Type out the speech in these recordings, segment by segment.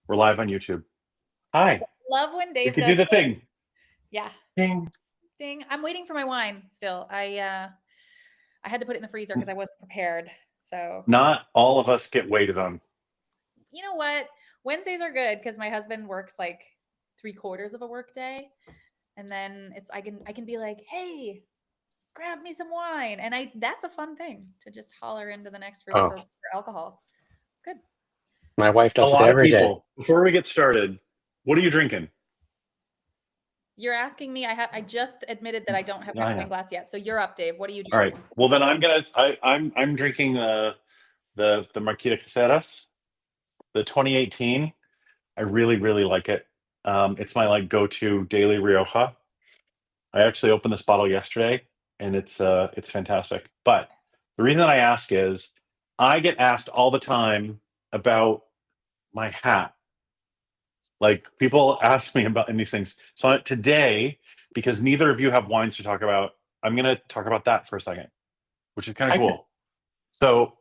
We're live on YouTube. Hi. Love when Dave We could does do the this. thing. Yeah. Ding. Ding. I'm waiting for my wine still. I had to put it in the freezer because I wasn't prepared. So Not all of us get waited on. you know what? Wednesdays are good because my husband works like 3/4 of a work day. And then I can be like, hey, grab me some wine. And that's a fun thing to just holler into the next room for alcohol. It's good. My wife A does it lot of every day. people. Before we get started, what are you drinking? You're asking me. I just admitted that I don't have my wine glass yet. So you're up, Dave. What are you doing? All right. Well, then I'm drinking the Marquita Caceres, the 2018. I really like it. It's my like go-to daily Rioja. I actually opened this bottle yesterday, and it's fantastic. But the reason I ask is I get asked all the time about my hat. Like people ask me about in these things. So today, because neither of you have wines to talk about, I'm going to talk about that for a second, which is kind of cool. So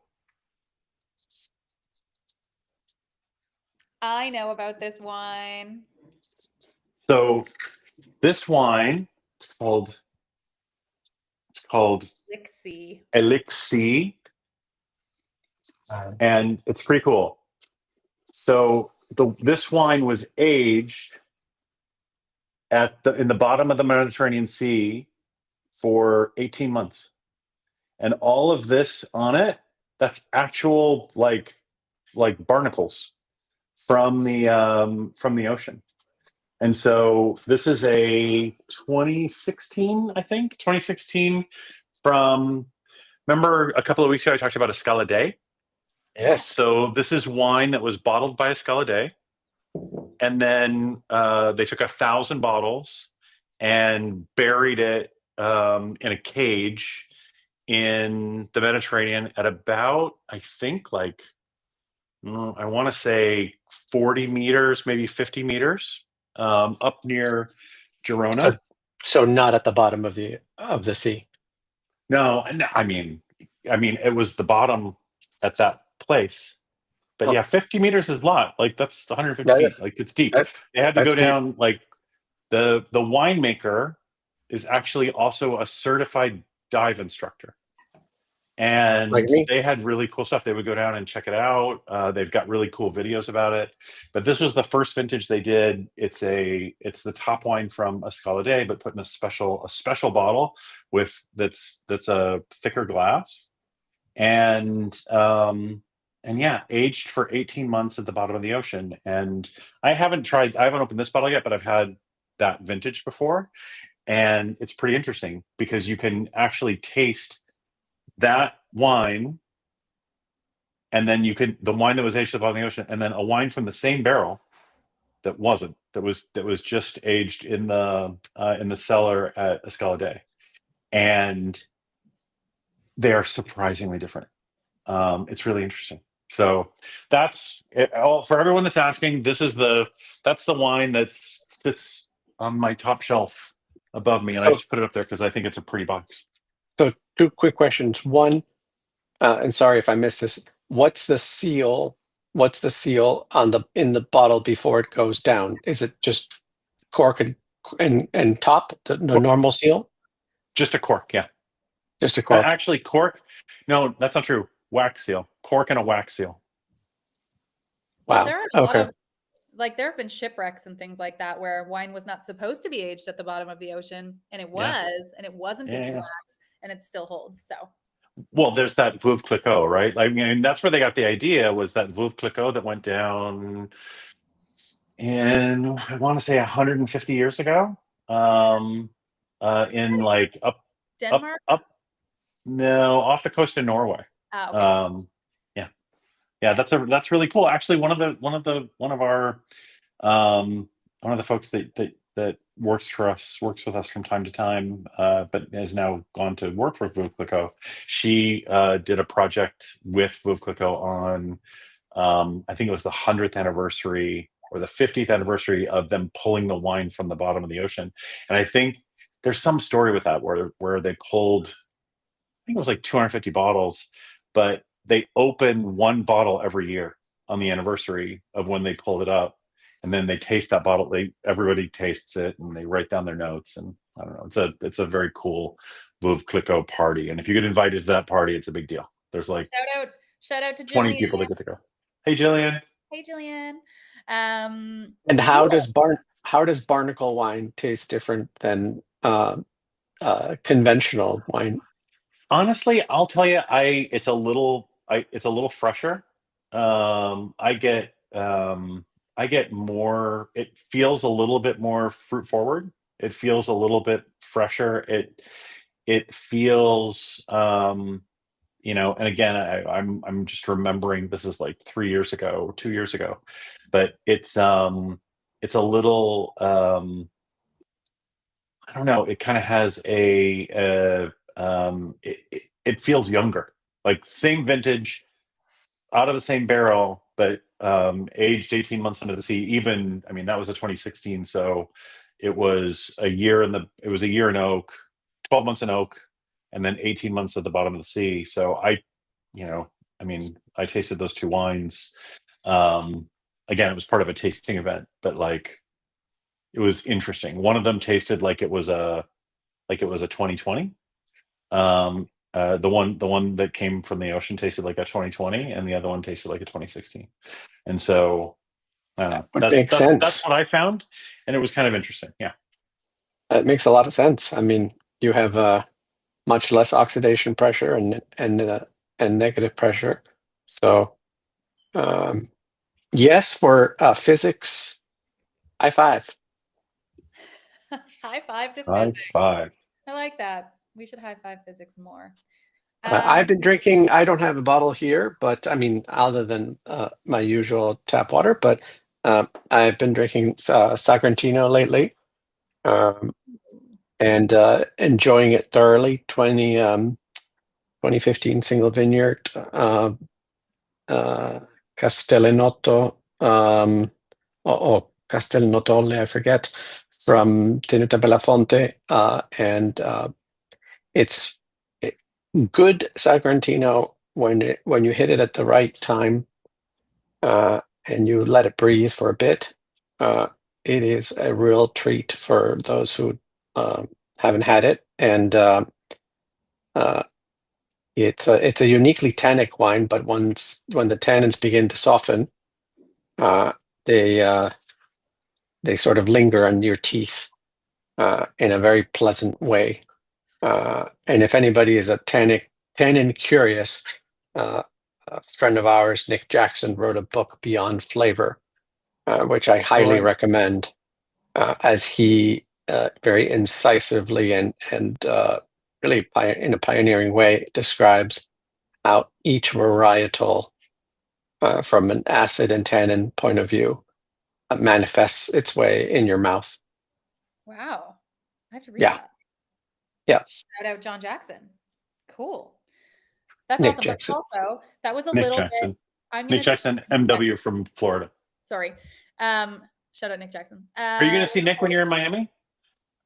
I know about this wine. So this wine, it's called Elixir, and it's pretty cool. So this wine was aged in the bottom of the Mediterranean Sea for 18 months, and all of this on it, that's actual like barnacles from the ocean. And so this is a 2016, I think 2016 from. Remember a couple of weeks ago I talked about Escala Day? Yes. So this is wine that was bottled by Escala Day, and then they took 1,000 bottles and buried it in a cage in the Mediterranean at about, I think, like I want to say 40 meters, maybe 50 meters up near Girona. So not at the bottom of the sea. No, I mean, it was the bottom at that place. But yeah, 50 meters is a lot. Like that's 150 feet. Like it's deep. They had to go down. Like the winemaker is actually also a certified dive instructor, and they had really cool stuff. They would go down and check it out. They've got really cool videos about it. But this was the first vintage they did. It's the top wine from Escala Day, but put in a special bottle that's a thicker glass, and yeah, aged for 18 months at the bottom of the ocean. And I haven't opened this bottle yet, but I've had that vintage before, and it's pretty interesting because you can actually taste that wine, and then the wine that was aged at the bottom of the ocean, and then a wine from the same barrel that was just aged in the cellar at Escala Day, and they are surprisingly different. It's really interesting. So that's it. For everyone that's asking, that's the wine that sits on my top shelf above me, and I just put it up there because I think it's a pretty box. So 2 quick questions. One, and sorry if I missed this. What's the seal? What's the seal in the bottle before it goes down? Is it just cork and top, the normal seal? Just a cork, yeah. Just a cork. Actually, cork. No, that's not true. Wax seal, cork, and a wax seal. Wow. There are a lot of, like, there have been shipwrecks and things like that where wine was not supposed to be aged at the bottom of the ocean, and it was, and it wasn't dipped in wax, and it still holds. So. Well, there's that Veuve Clicquot, right? I mean, that's where they got the idea, was that Veuve Clicquot that went down in, I want to say 150 years ago, in like Denmark? No, off the coast of Norway. Oh, okay. Yeah, that's really cool. Actually, one of the folks that works with us from time to time, but has now gone to work for Veuve Clicquot. She did a project with Veuve Clicquot on, I think it was the 100th anniversary or the 50th anniversary of them pulling the wine from the bottom of the ocean. And I think there's some story with that where they pulled, I think it was like 250 bottles, but they open one bottle every year. on the anniversary of when they pulled it up, and then they taste that bottle. Everybody tastes it and they write down their notes. And I don't know, it's a very cool Veuve Clicquot party. And if you get invited to that party, it's a big deal. There's like shout out to 20 Jillian. people that get to go. Hey, Jillian. Hey, Jillian. And how does barnacle wine taste different than conventional wine? Honestly, I'll tell you, it's a little fresher. I get more. It feels a little bit more fruit forward. It feels a little bit fresher. It feels, you know. And again, I'm just remembering this is like 3 years ago, 2 years ago, but it's a little. I don't know. It kind of has it feels younger, like same vintage, out of the same barrel, but aged 18 months under the sea. Even, I mean, that was a 2016, so it was a year in oak, 12 months in oak, and then 18 months at the bottom of the sea. So I mean, I tasted those two wines. Again, it was part of a tasting event, but like, it was interesting. One of them tasted like it was a 2020. The one that came from the ocean tasted like a 2020, and the other one tasted like a 2016. And so I don't know. That makes sense. That's what I found, and it was kind of interesting. Yeah, it makes a lot of sense. I mean, you have much less oxidation pressure and negative pressure. So yes, for physics, high five. High five to high physics. five. I like that. We should high five physics more. I've been drinking, I don't have a bottle here, but I mean, other than my usual tap water, but I've been drinking Sagrantino lately, and enjoying it thoroughly. 2015 single vineyard, Castellinotto, or Castelnotolle, I forget, from Tenuta Belafonte, and it's good Sagrantino when you hit it at the right time, and you let it breathe for a bit. It is a real treat for those who haven't had it, and it's a uniquely tannic wine. But when the tannins begin to soften, they sort of linger on your teeth in a very pleasant way. And if anybody is a tannin curious, a friend of ours, Nick Jackson, wrote a book, Beyond Flavor, which I highly recommend, as he very incisively and really in a pioneering way describes how each varietal, from an acid and tannin point of view, manifests its way in your mouth. Wow. I have to read that. Yeah. Shout out John Jackson. Cool. That's Nick awesome. Jackson. But also, that was a Nick little Jackson. bit. Nick Jackson, MW from Florida. Sorry. Shout out Nick Jackson. Are you going to see Nick when you're in Miami?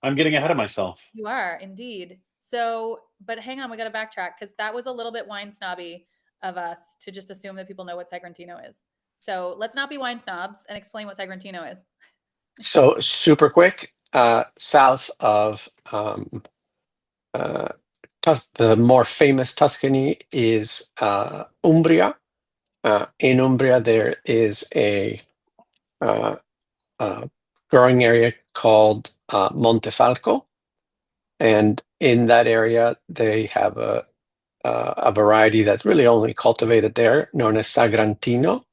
I'm getting ahead of myself. You are indeed. So, but hang on, we got to backtrack, because that was a little bit wine snobby of us to just assume that people know what Sagrantino is. So let's not be wine snobs and explain what Sagrantino is. So super quick, south of the more famous Tuscany is Umbria. In Umbria, there is a growing area called Montefalco, and in that area they have a variety that's really only cultivated there, known as Sagrantino.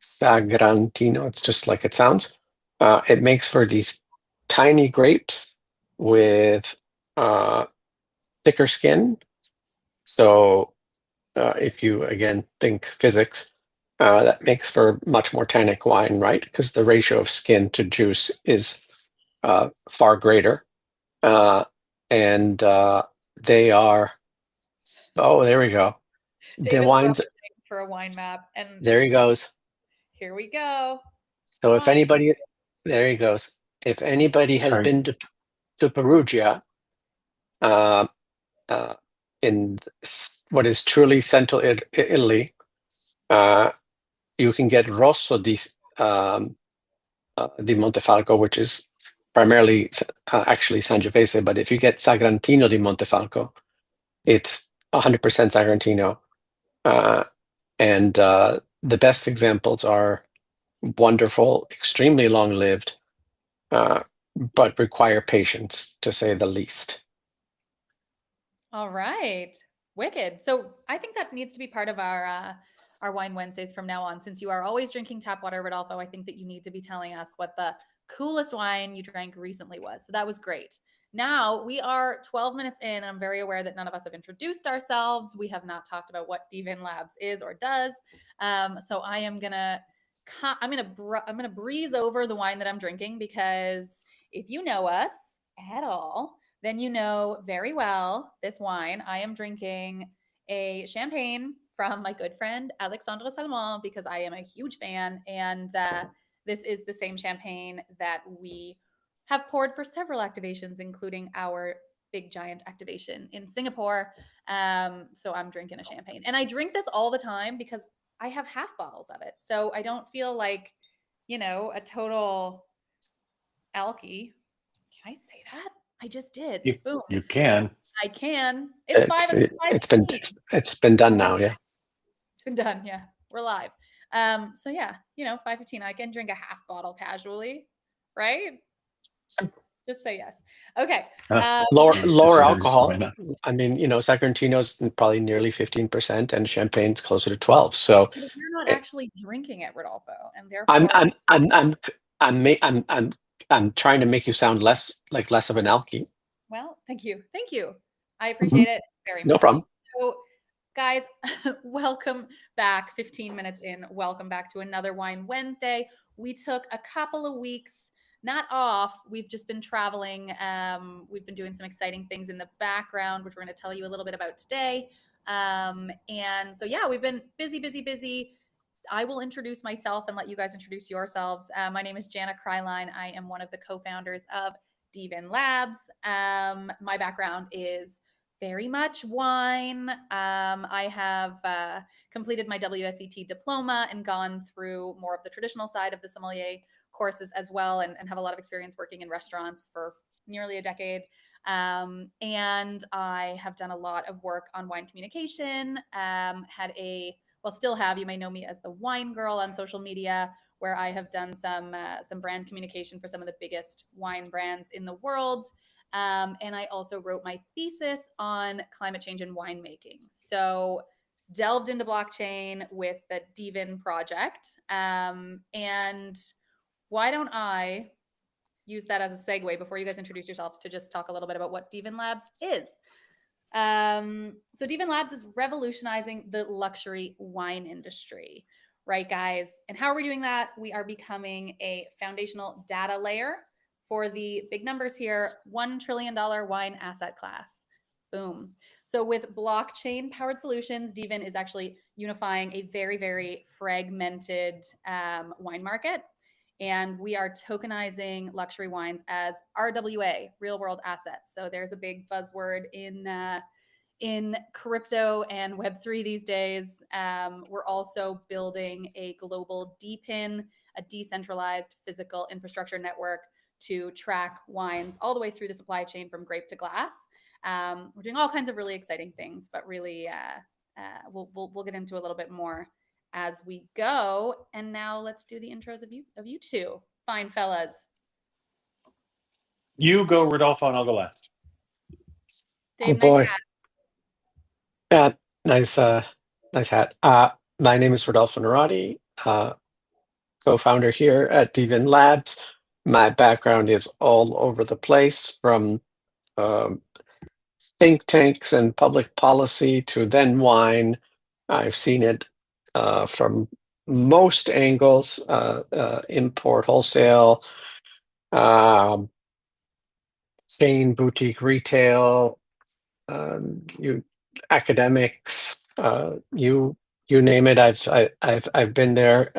Sagrantino, it's just like it sounds. It makes for these tiny grapes with thicker skin. So if you, again, think physics, that makes for much more tannic wine, right? Because the ratio of skin to juice is far greater. And they are, oh, there we go. Dave The wines for a wine map, and there he goes. Here we go. So if anybody, there he goes. If anybody has been to Perugia, in what is truly central Italy, you can get Rosso di Montefalco, which is primarily actually Sangiovese, but if you get Sagrantino di Montefalco, it's 100% Sagrantino. And the best examples are wonderful, extremely long-lived, but require patience, to say the least. All right. Wicked. So I think that needs to be part of our Wine Wednesdays from now on. Since you are always drinking tap water, Rodolfo, I think that you need to be telling us what the coolest wine you drank recently was. So that was great. Now we are 12 minutes in, and I'm very aware that none of us have introduced ourselves. We have not talked about what dVIN Labs is or does. So I am gonna breeze over the wine that I'm drinking, because if you know us at all, then you know very well this wine. I am drinking a champagne from my good friend Alexandre Salmon, because I am a huge fan, and this is the same champagne that we have poured for several activations, including our big giant activation in Singapore. So I'm drinking a champagne, and I drink this all the time because I have half bottles of it. So I don't feel like, a total alky. Can I say that? I just did. Boom. You can. I can. It's been done now. Yeah. It's been done. Yeah. We're live. So yeah, 5:15. I can drink a half bottle casually, right? Just say yes. Okay. Lower alcohol. I mean, Sagrantino's probably nearly 15%, and champagne's closer to 12. So you're not actually drinking it, Rodolfo, and therefore I'm trying to make you sound less of an alky. Well, thank you. I appreciate it very much. No problem. So, guys, welcome back. 15 minutes in. Welcome back to another Wine Wednesday. We took a couple of weeks, not off. We've just been traveling. We've been doing some exciting things in the background, which we're going to tell you a little bit about today. And so, yeah, we've been busy. I will introduce myself and let you guys introduce yourselves. My name is Jana Kryline. I am one of the co-founders of dVIN Labs. My background is very much wine. I have completed my WSET diploma and gone through more of the traditional side of the sommelier courses as well, and have a lot of experience working in restaurants for nearly a decade. And I have done a lot of work on wine communication, still have, you may know me as the Wine Girl on social media, where I have done some brand communication for some of the biggest wine brands in the world. And I also wrote my thesis on climate change and winemaking. So delved into blockchain with the dVIN project. And why don't I use that as a segue before you guys introduce yourselves to just talk a little bit about what dVIN Labs is. So dVIN Labs is revolutionizing the luxury wine industry, right, guys? And how are we doing that? We are becoming a foundational data layer for the big numbers here, $1 trillion wine asset class. Boom. So with blockchain powered solutions, dVIN is actually unifying a very, very fragmented wine market. And we are tokenizing luxury wines as RWA, real world assets. So there's a big buzzword in crypto and Web3 these days. We're also building a global DePIN, a decentralized physical infrastructure network to track wines all the way through the supply chain from grape to glass. We're doing all kinds of really exciting things, but really we'll get into a little bit more as we go. And now let's do the intros of you two fine fellas. You go, Rodolfo, and I'll go last. Dave, oh boy. Nice hat. Nice hat. My name is Rodolfo Narati, co-founder here at dVIN Labs. My background is all over the place, from think tanks and public policy to then wine. I've seen it from most angles, import, wholesale, chain, boutique, retail, academics, you name it. I've been there.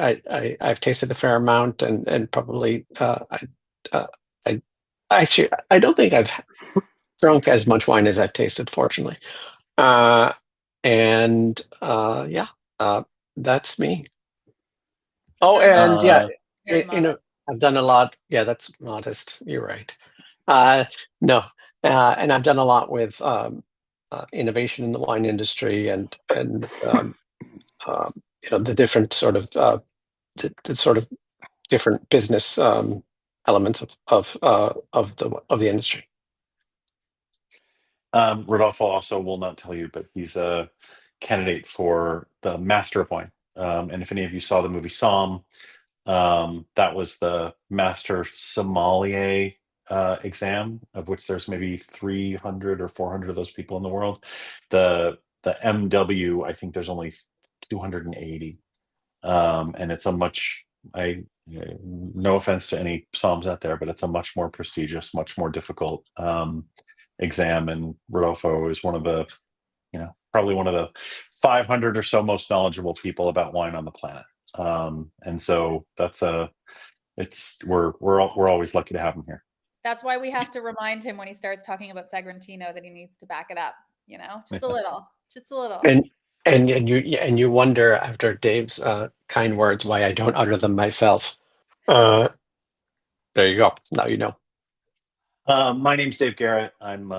I've tasted a fair amount, and probably I don't think I've drunk as much wine as I've tasted, fortunately. That's me. Oh, Very and yeah, modest. Very modest. I've done a lot. Yeah, that's modest. You're right. No, and I've done a lot with innovation in the wine industry and the different sort of the sort of different business elements of the industry. Rodolfo also will not tell you, but he's a candidate for the Master of Wine. And if any of you saw the movie Somm, that was the Master Sommelier exam, of which there's maybe 300 or 400 of those people in the world. The MW, I think there's only 280, and it's a much no offense to any Psalms out there, but it's a much more prestigious, much more difficult exam. And Rodolfo is one of the, probably one of the 500 or so most knowledgeable people about wine on the planet. And so we're always lucky to have him here. That's why we have to remind him when he starts talking about Sagrantino that he needs to back it up, just a little, just a little. And you wonder after Dave's kind words why I don't utter them myself. There you go. Now you know. My name's Dave Garrett. I'm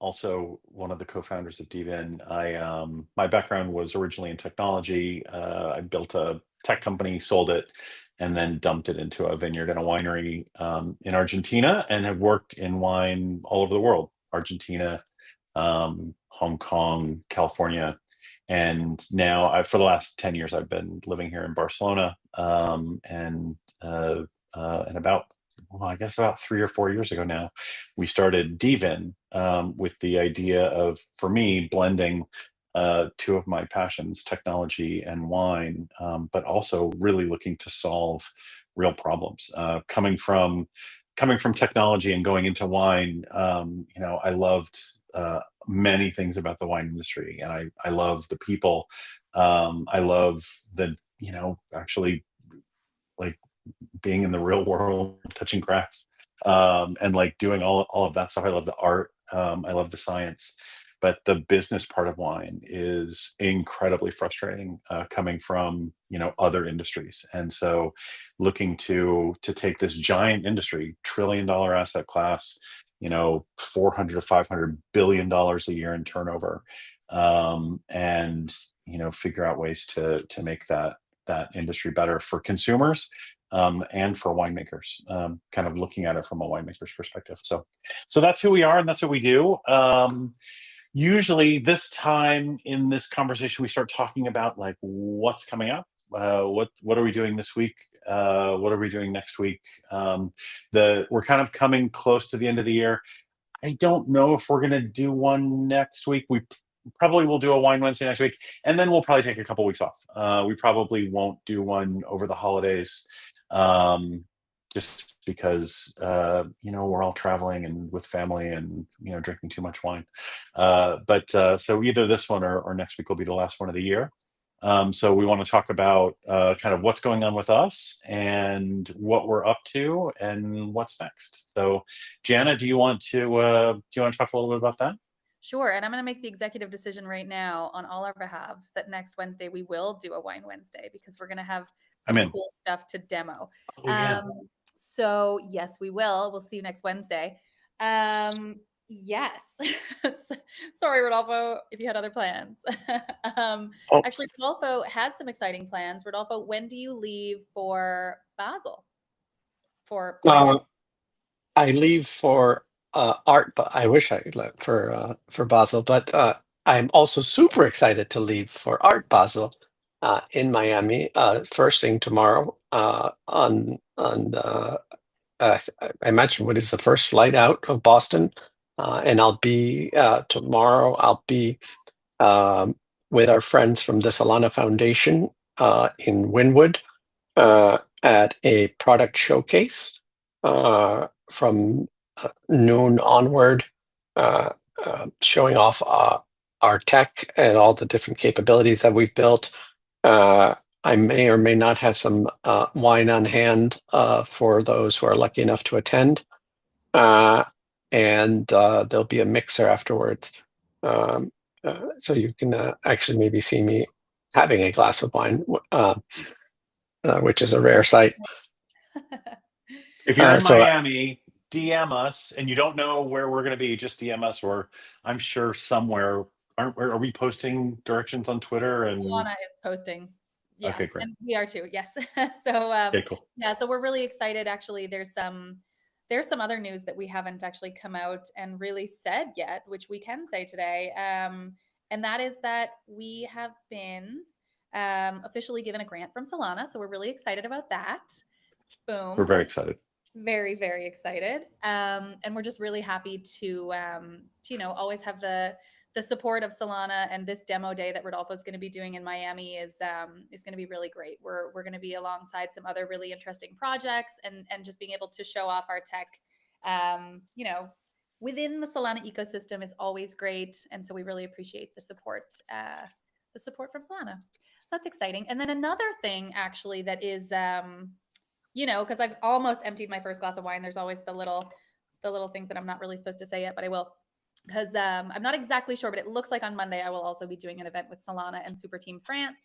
also one of the co-founders of dVIN. My background was originally in technology. I built a tech company, sold it, and then dumped it into a vineyard and a winery in Argentina, and have worked in wine all over the world: Argentina, Hong Kong, California. And now, for the last 10 years, I've been living here in Barcelona. And about, I guess about 3 or 4 years ago now, we started dVIN with the idea of, for me, blending two of my passions, technology and wine, but also really looking to solve real problems. Coming from technology and going into wine, I loved many things about the wine industry, and I love the people. I love the, actually, like, being in the real world, touching grass, and like doing all of that stuff. I love the art. I love the science, but the business part of wine is incredibly frustrating, coming from other industries. And so, looking to take this giant industry, $1 trillion asset class, 400 to 500 billion dollars a year in turnover, and figure out ways to make that industry better for consumers, and for winemakers, kind of looking at it from a winemaker's perspective. So that's who we are, and that's what we do. Usually this time in this conversation, we start talking about like what's coming up. What are we doing this week? What are we doing next week? We're kind of coming close to the end of the year. I don't know if we're going to do one next week. We probably will do a Wine Wednesday next week, and then we'll probably take a couple weeks off. We probably won't do one over the holidays, just because we're all traveling and with family and drinking too much wine. But so either this one or next week will be the last one of the year. So we want to talk about kind of what's going on with us and what we're up to and what's next. So, Jana, do you want to talk a little bit about that? Sure. And I'm going to make the executive decision right now on all our behalves that next Wednesday we will do a Wine Wednesday, because we're going to have some cool stuff to demo. Oh, yeah. So yes, we will. We'll see you next Wednesday. Yes. Sorry, Rodolfo, if you had other plans. Actually, Rodolfo has some exciting plans. Rodolfo, when do you leave for Basel? I leave for art, but I wish I left for Basel. But I'm also super excited to leave for Art Basel in Miami first thing tomorrow. I imagine what is the first flight out of Boston, and I'll be tomorrow. I'll be with our friends from the Solana Foundation in Wynwood at a product showcase from noon onward, showing off our tech and all the different capabilities that we've built. I may or may not have some wine on hand for those who are lucky enough to attend. And there'll be a mixer afterwards. So you can actually maybe see me having a glass of wine. which is a rare sight. If you're in Miami, DM us, and you don't know where we're going to be, just DM us, or I'm sure somewhere. Are we posting directions on Twitter? And Alana is posting. Yeah, okay, great. And we are too. Yes. So okay, cool. Yeah, so we're really excited. Actually, there's some other news that we haven't actually come out and really said yet, which we can say today. And that is that we have been officially given a grant from Solana. So we're really excited about that. Boom. We're very excited. Very, very excited. And we're just really happy to always have the support of Solana, and this demo day that Rodolfo is going to be doing in Miami is going to be really great. We're going to be alongside some other really interesting projects, and just being able to show off our tech, within the Solana ecosystem is always great. And so we really appreciate the support from Solana. That's exciting. And then another thing actually that is, because I've almost emptied my first glass of wine. There's always the little things that I'm not really supposed to say yet, but I will, because I'm not exactly sure, but it looks like on Monday I will also be doing an event with Solana and Super Team France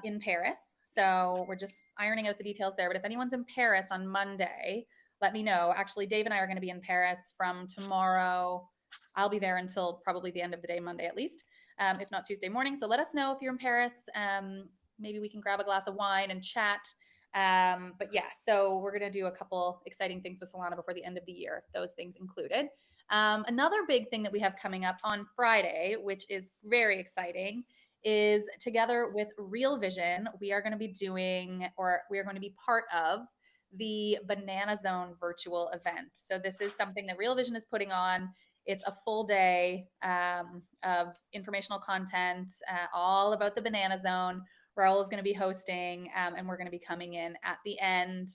in Paris. So we're just ironing out the details there. But if anyone's in Paris on Monday, let me know. Actually, Dave and I are going to be in Paris from tomorrow. I'll be there until probably the end of the day, Monday at least, if not Tuesday morning. So let us know if you're in Paris. Maybe we can grab a glass of wine and chat. But yeah, so we're going to do a couple exciting things with Solana before the end of the year, those things included. Another big thing that we have coming up on Friday, which is very exciting, is together with Real Vision, we are going to be part of the Banana Zone virtual event. So this is something that Real Vision is putting on. It's a full day of informational content, all about the Banana Zone. Raul is going to be hosting, and we're going to be coming in at the end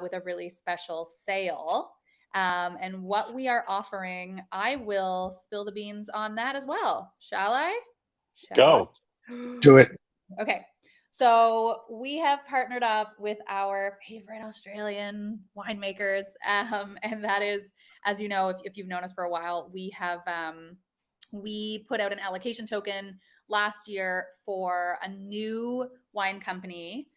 with a really special sale. And what we are offering, I will spill the beans on that as well. Shall I? Go. Do it. Okay. So we have partnered up with our favorite Australian winemakers. And that is, as you know, if you've known us for a while, we put out an allocation token last year for a new wine company,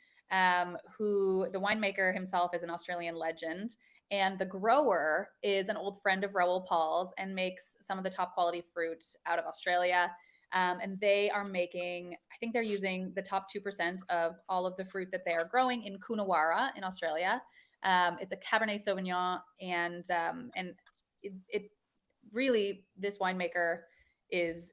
who the winemaker himself is an Australian legend. And the grower is an old friend of Raul Paul's and makes some of the top quality fruit out of Australia. And they are making, I think they're using the top 2% of all of the fruit that they are growing in Coonawarra in Australia. It's a Cabernet Sauvignon, and it really, this winemaker is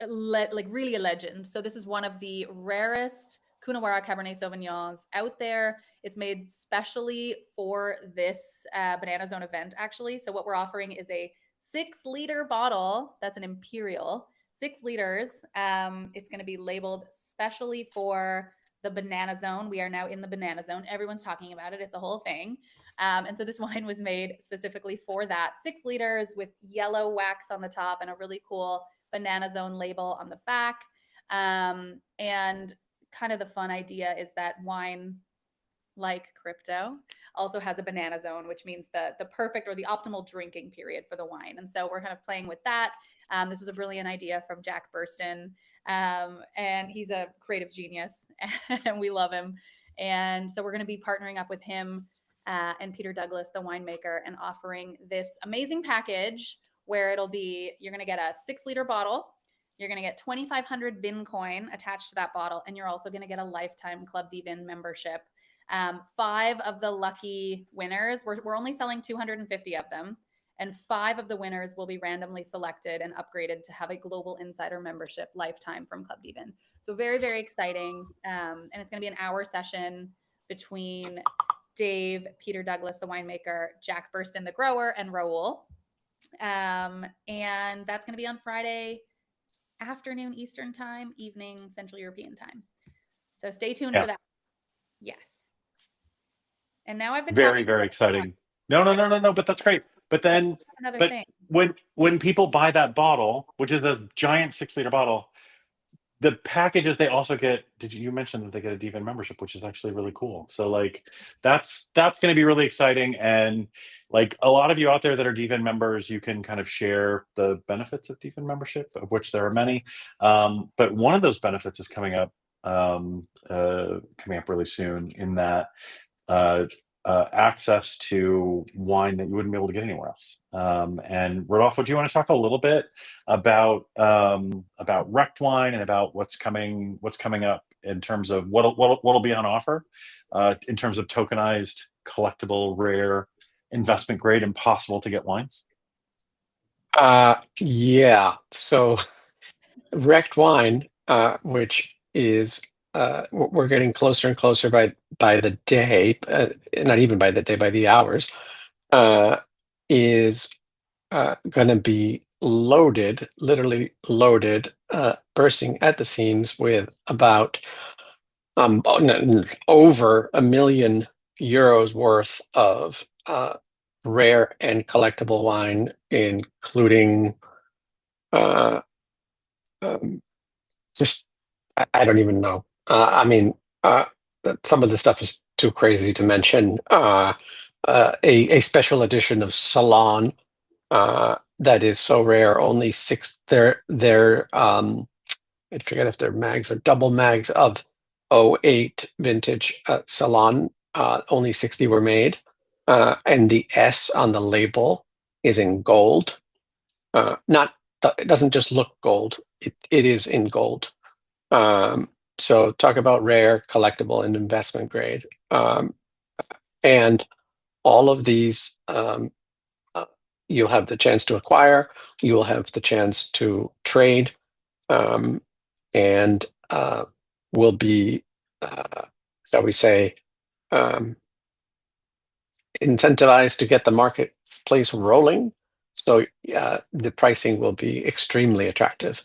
really a legend. So this is one of the rarest Coonawarra Cabernet Sauvignons out there. It's made specially for this Banana Zone event, actually. So what we're offering is a 6-liter bottle. That's an Imperial, 6 liters. It's going to be labeled specially for the Banana Zone. We are now in the Banana Zone. Everyone's talking about it. It's a whole thing. And so this wine was made specifically for that. 6 liters with yellow wax on the top and a really cool Banana Zone label on the back. And kind of the fun idea is that wine, like crypto, also has a Banana Zone, which means the perfect or the optimal drinking period for the wine. And so we're kind of playing with that. This was a brilliant idea from Jack Burston, and he's a creative genius, and we love him. And so we're going to be partnering up with him and Peter Douglas, the winemaker, and offering this amazing package where it'll be, you're going to get a 6-liter bottle. You're going to get 2,500 VIN coin attached to that bottle. And you're also going to get a lifetime Club dVIN membership. 5 of the lucky winners, we're only selling 250 of them. And 5 of the winners will be randomly selected and upgraded to have a Global Insider membership lifetime from Club dVIN. So very, very exciting. And it's going to be an hour session between Dave, Peter Douglas, the winemaker, Jack Burston, the grower, and Raul. And that's going to be on Friday afternoon Eastern time, evening Central European time. So stay tuned for that. Yes. And now I've been very, very exciting. No, but that's great. But then, thing. when people buy that bottle, which is a giant 6-liter bottle, the packages they also get. Did you mention that they get a dVIN membership, which is actually really cool? So like that's going to be really exciting. And like a lot of you out there that are dVIN members, you can kind of share the benefits of dVIN membership, of which there are many. But one of those benefits is coming up coming up really soon, in that access to wine that you wouldn't be able to get anywhere else. And Rodolfo, do you want to talk a little bit about Rect Wine and about what's coming up in terms of what'll be on offer in terms of tokenized, collectible, rare, investment grade, impossible to get wines? Yeah. So Rect Wine, which is we're getting closer and closer by the day, not even by the day, by the hours, is going to be loaded, literally loaded, bursting at the seams with about over €1 million worth of rare and collectible wine, including just I don't even know. I mean, some of the stuff is too crazy to mention. A special edition of Salon that is so rare, only six. They're I forget if they're mags or double mags of '08 vintage Salon. Only 60 were made, and the S on the label is in gold. Not It doesn't just look gold; it is in gold. So talk about rare, collectible, and investment grade. And all of these, you'll have the chance to acquire, you will have the chance to trade, and will be, shall we say, incentivized to get the marketplace rolling. So the pricing will be extremely attractive.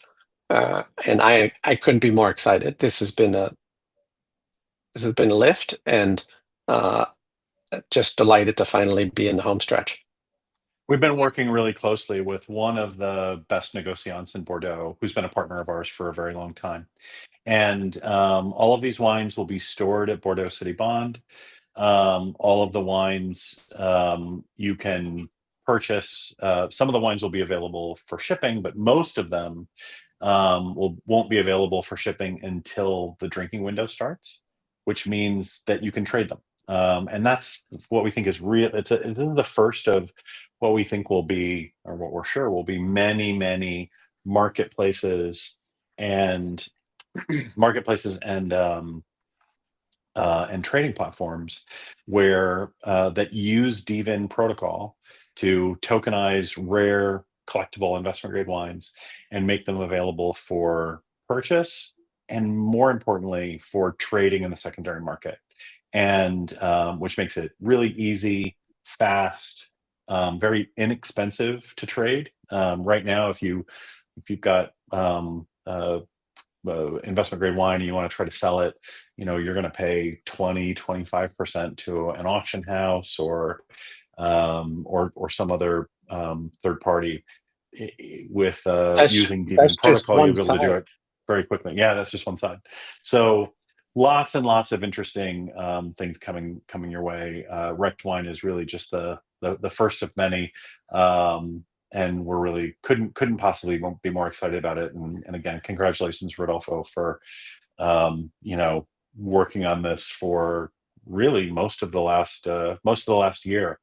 And I couldn't be more excited. This has been a lift, and just delighted to finally be in the home stretch. We've been working really closely with one of the best negociants in Bordeaux, who's been a partner of ours for a very long time. And all of these wines will be stored at Bordeaux City Bond. All of the wines you can purchase. Some of the wines will be available for shipping, but most of them won't be available for shipping until the drinking window starts, which means that you can trade them. And that's what we think is real. This is the first of what we think will be, or what we're sure will be, many marketplaces and and trading platforms where that use dVIN protocol to tokenize rare, collectible, investment grade wines and make them available for purchase, and more importantly, for trading in the secondary market. And which makes it really easy, fast, very inexpensive to trade. Right now, if you've got investment grade wine and you want to try to sell it, you're going to pay 20-25% to an auction house or some other third party. With using dVIN protocol, you'll be able to do it very quickly. Yeah, that's just one side. So lots and lots of interesting things coming your way. Rect Wine is really just the first of many. And we're really couldn't possibly be more excited about it. And again, congratulations, Rodolfo, for working on this for really most of the last year,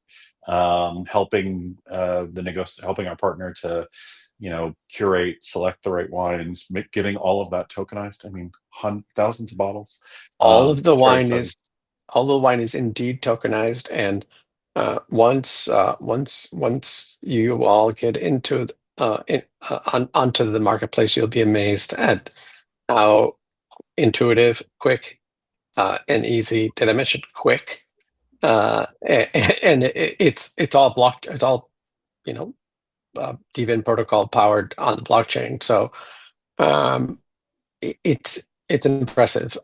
helping our partner to curate, select the right wines, getting all of that tokenized. I mean, thousands of bottles. All the wine is indeed tokenized, and once you all get into onto the marketplace, you'll be amazed at how intuitive, quick, and easy. Did I mention quick? And it's all blocked. It's all dVIN protocol powered on the blockchain. So it's impressive.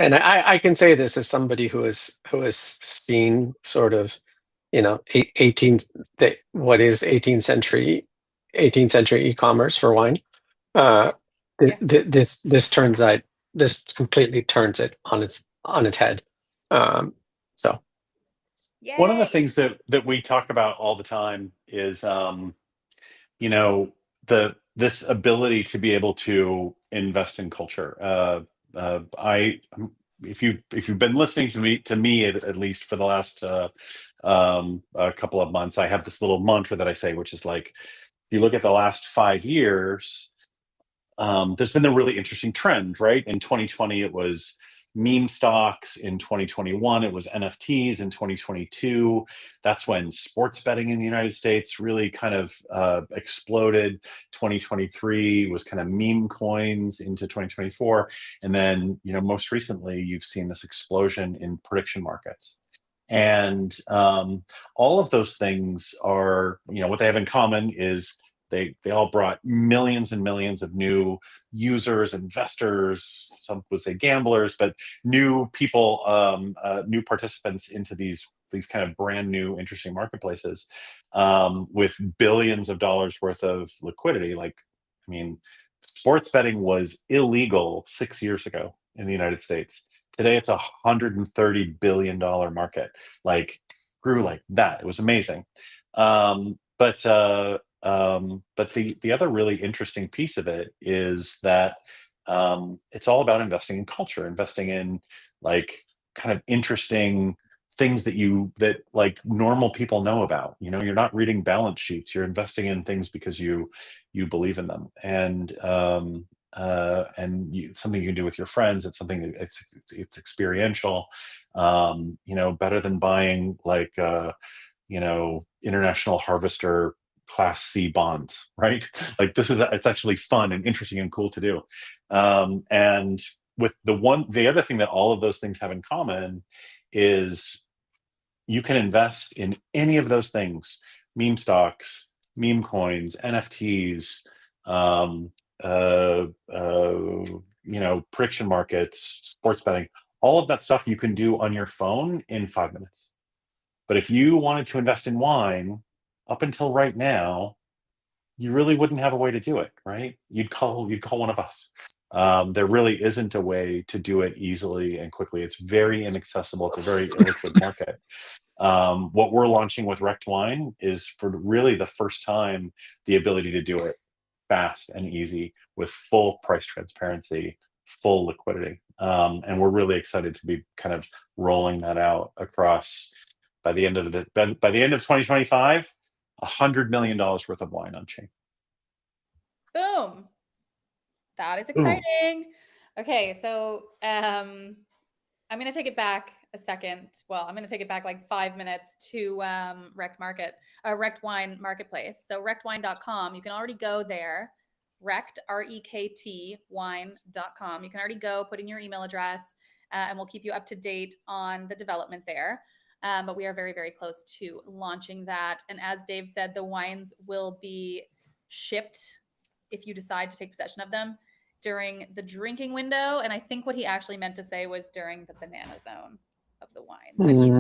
And I can say this as somebody who has seen sort of 18th century e-commerce for wine. This completely turns it on its head. So one of the things that we talk about all the time is this ability to be able to invest in culture. If you've been listening to me at least for the last a couple of months, I have this little mantra that I say, which is like, if you look at the last 5 years, there's been a really interesting trend, right? In 2020, it was meme stocks. In 2021, it was NFTs. In 2022, that's when sports betting in the United States really kind of exploded. 2023 was kind of meme coins into 2024. And then, most recently, you've seen this explosion in prediction markets. And all of those things are, what they have in common is they all brought millions and millions of new users, investors, some would say gamblers, but new people, new participants into these kind of brand new, interesting marketplaces with billions of dollars worth of liquidity. Sports betting was illegal 6 years ago in the United States. Today, it's $130 billion market. Grew like that. It was amazing. But the other really interesting piece of it is that it's all about investing in culture, investing in kind of interesting things that normal people know about. You're not reading balance sheets. You're investing in things because you believe in them, and something you can do with your friends. It's something it's experiential. Better than buying International Harvester Class C bonds, right? It's actually fun and interesting and cool to do. And with the other thing that all of those things have in common is you can invest in any of those things: meme stocks, meme coins, NFTs, prediction markets, sports betting. All of that stuff you can do on your phone in 5 minutes. But if you wanted to invest in wine, up until right now, you really wouldn't have a way to do it, right? You'd call one of us. There really isn't a way to do it easily and quickly. It's very inaccessible. It's a very illiquid market. What we're launching with Rect Wine is, for really the first time, the ability to do it fast and easy with full price transparency, full liquidity. And we're really excited to be kind of rolling that out across, by the end of 2025, $100 million worth of wine on chain. Boom. That is exciting. Ooh. Okay, so I'm going to take it back a second. Well, I'm going to take it back like 5 minutes to Rect Wine Marketplace. So rectwine.com, you can already go there. Rect, REKT, wine.com. You can already go, put in your email address, and we'll keep you up to date on the development there. But we are very, very close to launching that. And as Dave said, the wines will be shipped, if you decide to take possession of them, during the drinking window. And I think what he actually meant to say was during the banana zone of the wine. But he said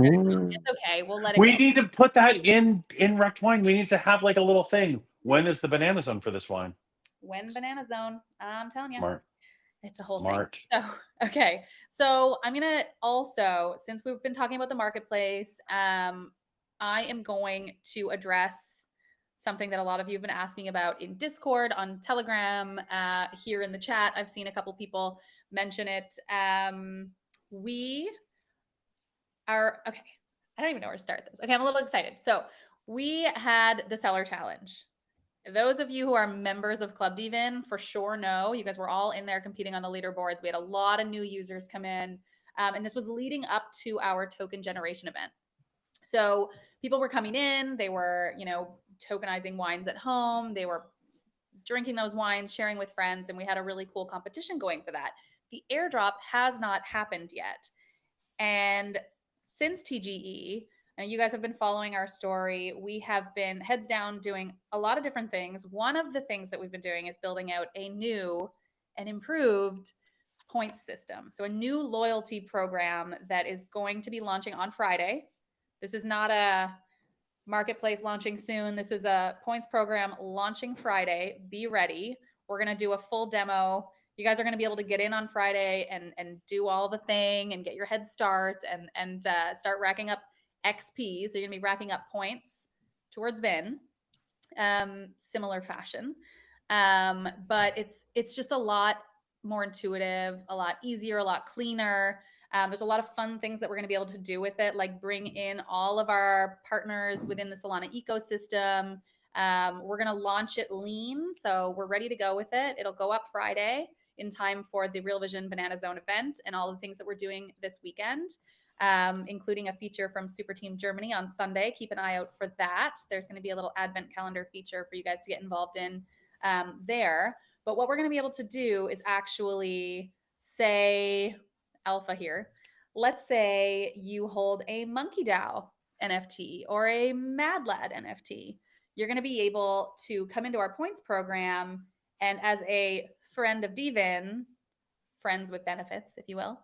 it's okay. We'll let it go. We need to put that in Rect Wine. We need to have like a little thing. When is the banana zone for this wine? When banana zone, I'm telling you. Smart. It's a whole thing. So, okay. So I'm going to also, since we've been talking about the marketplace, I am going to address something that a lot of you have been asking about in Discord, on Telegram, here in the chat. I've seen a couple people mention it. We are, okay, I don't even know where to start this. Okay, I'm a little excited. So we had the seller challenge. Those of you who are members of Club dVIN for sure know, you guys were all in there competing on the leaderboards. We had a lot of new users come in, and this was leading up to our token generation event. So people were coming in, they were, tokenizing wines at home. They were drinking those wines, sharing with friends, and we had a really cool competition going for that. The airdrop has not happened yet. And since TGE, and you guys have been following our story, we have been heads down doing a lot of different things. One of the things that we've been doing is building out a new and improved points system. So a new loyalty program that is going to be launching on Friday. This is not a marketplace launching soon. This is a points program launching Friday. Be ready. We're going to do a full demo. You guys are going to be able to get in on Friday and do all the thing and get your head start and start racking up XP. So you're going to be racking up points towards VIN, similar fashion. But it's just a lot more intuitive, a lot easier, a lot cleaner. There's a lot of fun things that we're going to be able to do with it, like bring in all of our partners within the Solana ecosystem. We're going to launch it lean, so we're ready to go with it. It'll go up Friday in time for the Real Vision Banana Zone event and all the things that we're doing this weekend, including a feature from Super Team Germany on Sunday. Keep an eye out for that. There's going to be a little advent calendar feature for you guys to get involved in there. But what we're going to be able to do is actually say, alpha here, let's say you hold a Monkey DAO NFT or a Mad Lad NFT. You're going to be able to come into our points program, and as a friend of dVIN, friends with benefits, if you will,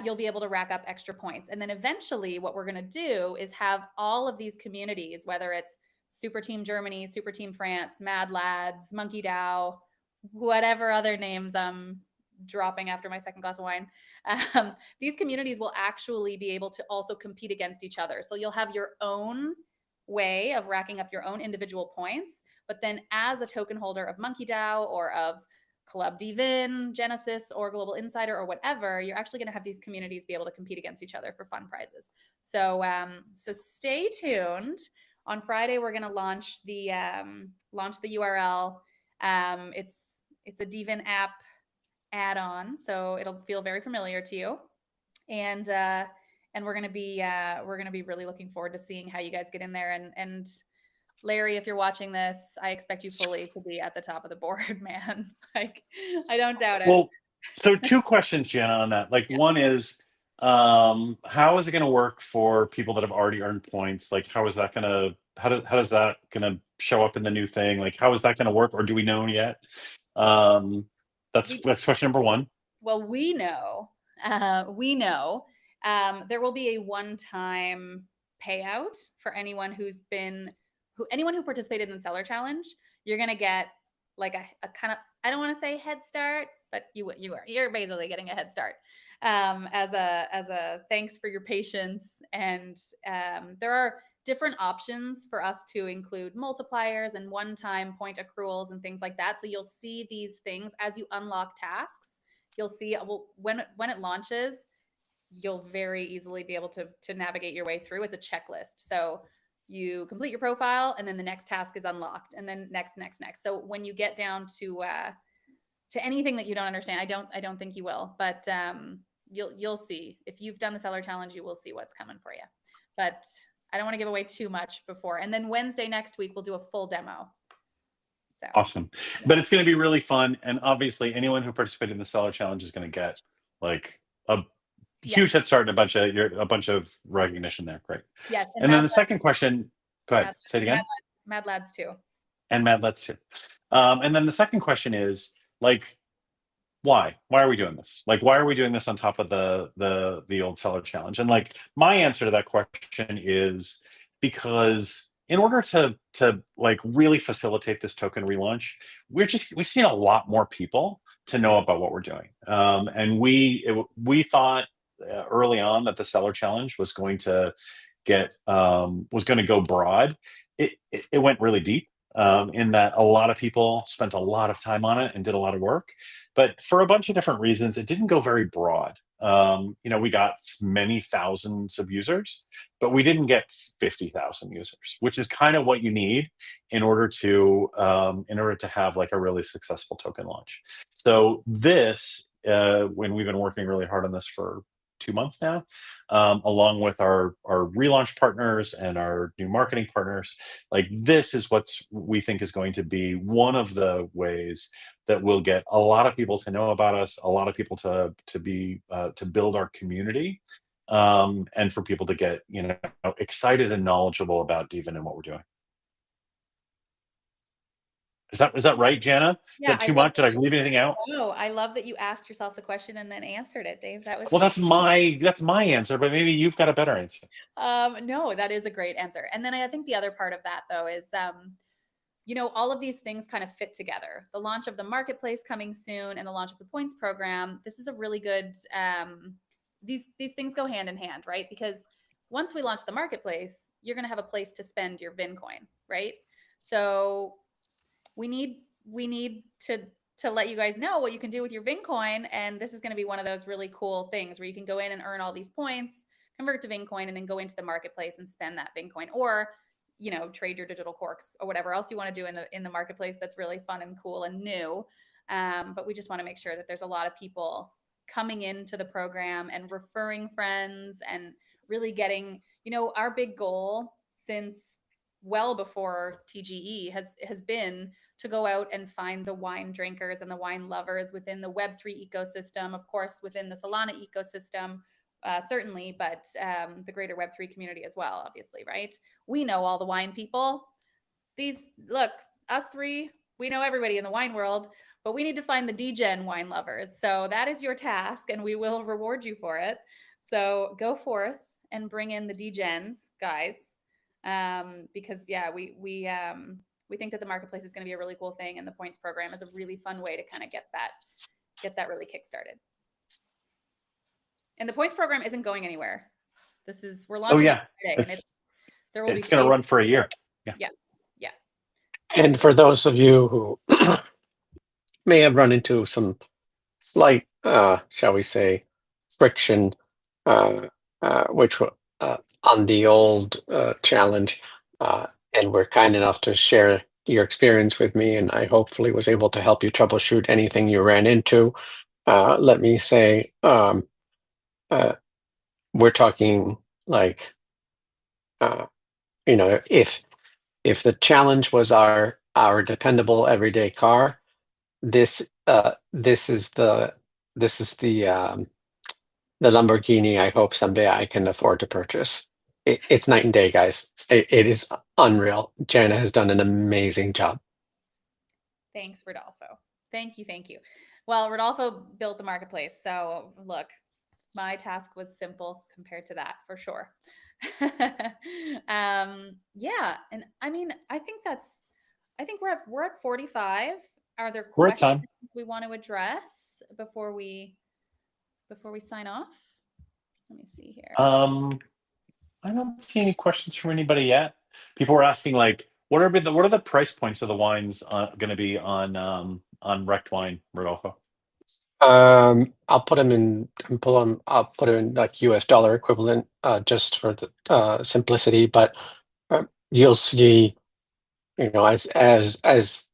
you'll be able to rack up extra points. And then eventually what we're going to do is have all of these communities, whether it's Super Team Germany, Super Team France, Mad Lads, Monkey DAO, whatever other names I'm dropping after my second glass of wine, these communities will actually be able to also compete against each other. So you'll have your own way of racking up your own individual points, but then as a token holder of Monkey DAO or of Club dVIN, Genesis, or Global Insider, or whatever, you're actually going to have these communities be able to compete against each other for fun prizes. So, so stay tuned. On Friday, we're going to launch the URL. It's a dVIN app add-on, so it'll feel very familiar to you. And we're going to be really looking forward to seeing how you guys get in there. And Larry, if you're watching this, I expect you fully to be at the top of the board, man. Like, I don't doubt it. Well, so 2 questions, Jenna, on that. Like, one is, how is it going to work for people that have already earned points? Like, how is that going to, how does that going to show up in the new thing? Like, how is that going to work, or do we know yet? That's question number 1. Well, we know. There will be a one-time payout for anyone who participated in the Seller Challenge. You're going to get like a kind of, I don't want to say head start, but you're basically getting a head start as a thanks for your patience. And there are different options for us to include multipliers and one-time point accruals and things like that. So you'll see these things as you unlock tasks. You'll see, well, when it launches, you'll very easily be able to navigate your way through. It's a checklist. So you complete your profile, and then the next task is unlocked, and then next. So when you get down to anything that you don't understand, I don't think you will, but you'll see. If you've done the Seller Challenge, you will see what's coming for you. But I don't want to give away too much before. And then Wednesday next week, we'll do a full demo. So, awesome. Yeah. But it's going to be really fun. And obviously anyone who participated in the Seller Challenge is going to get like a huge head start and a bunch of recognition there. Great. Yes. And then the second question, go ahead, say it again. Mad Lads too. And Mad Lads too. And then the second question is like, why are we doing this? Like, why are we doing this on top of the old Seller Challenge? And like, my answer to that question is because in order to like really facilitate this token relaunch, we've seen a lot more people to know about what we're doing. And we thought early on that the Seller Challenge was going to go broad. It went really deep. In that a lot of people spent a lot of time on it and did a lot of work, but for a bunch of different reasons, it didn't go very broad. We got many thousands of users, but we didn't get 50,000 users, which is kind of what you need in order to have like a really successful token launch. So this, when we've been working really hard on this for 2 months now, along with our relaunch partners and our new marketing partners, like this is what we think is going to be one of the ways that we'll get a lot of people to know about us, a lot of people to build our community, and for people to get excited and knowledgeable about dVIN and what we're doing. Is that right, Jana? Yeah, too much? Did I leave anything out? No, I love that you asked yourself the question and then answered it, Dave. That was well. That's my answer, but maybe you've got a better answer. No, that is a great answer. And then I think the other part of that though is, all of these things kind of fit together. The launch of the marketplace coming soon and the launch of the points program. This is a really good. These things go hand in hand, right? Because once we launch the marketplace, you're going to have a place to spend your VIN coin, right? So we need to to let you guys know what you can do with your VIN coin. And this is going to be one of those really cool things where you can go in and earn all these points, convert to VIN coin, and then go into the marketplace and spend that VIN coin, or, you know, trade your digital corks or whatever else you want to do in the marketplace. That's really fun and cool and new. But we just want to make sure that there's a lot of people coming into the program and referring friends and really getting, you know, our big goal since well before TGE has been to go out and find the wine drinkers and the wine lovers within the Web3 ecosystem, of course, within the Solana ecosystem, certainly, but the greater Web3 community as well, obviously, right? We know all the wine people. Look, us three, we know everybody in the wine world, but we need to find the DGen wine lovers. So that is your task, and we will reward you for it. So go forth and bring in the DGens, guys, because yeah, we think that the marketplace is going to be a really cool thing, and the points program is a really fun way to kind of get that really kickstarted. And the points program isn't going anywhere. We're launching it Friday, and it's going to run for a year. Yeah. And for those of you who may have run into some slight, shall we say, friction, which on the old challenge, and were kind enough to share your experience with me, and I hopefully was able to help you troubleshoot anything you ran into. Let me say, we're talking like, you know, if the challenge was our dependable everyday car, this is the Lamborghini I hope someday I can afford to purchase. It's night and day, guys. It is unreal. Jana has done an amazing job. Thanks, Rodolfo. Thank you. Well, Rodolfo built the marketplace, so look, my task was simple compared to that, for sure. Yeah, and I mean, I think we're at 45. Are there questions we want to address before we sign off? Let me see here. I don't see any questions from anybody yet. People were asking like, what are the price points of the wines going to be on Wrecked Wine, Rodolfo? I'll put them in. I'll put it in like US dollar equivalent, just for the simplicity. But you'll see, you know, as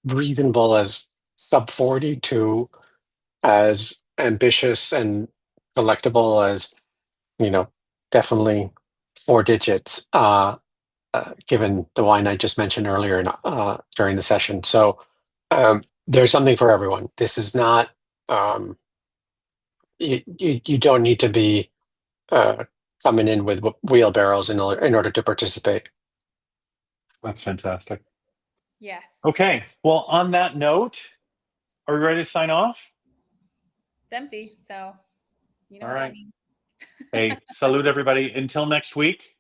reasonable as sub 40 to as ambitious and collectible as, you know, definitely 4 digits. Given the wine I just mentioned earlier during the session, so there's something for everyone. This is not. You don't need to be coming in with wheelbarrows in order to participate. That's fantastic. Yes. Okay. Well, on that note, are we ready to sign off? It's empty, so you know all what right. that means. Hey, salute everybody. Until next week,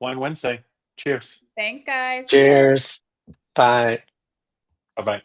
Wine Wednesday. Cheers. Thanks, guys. Cheers. Bye. Bye-bye.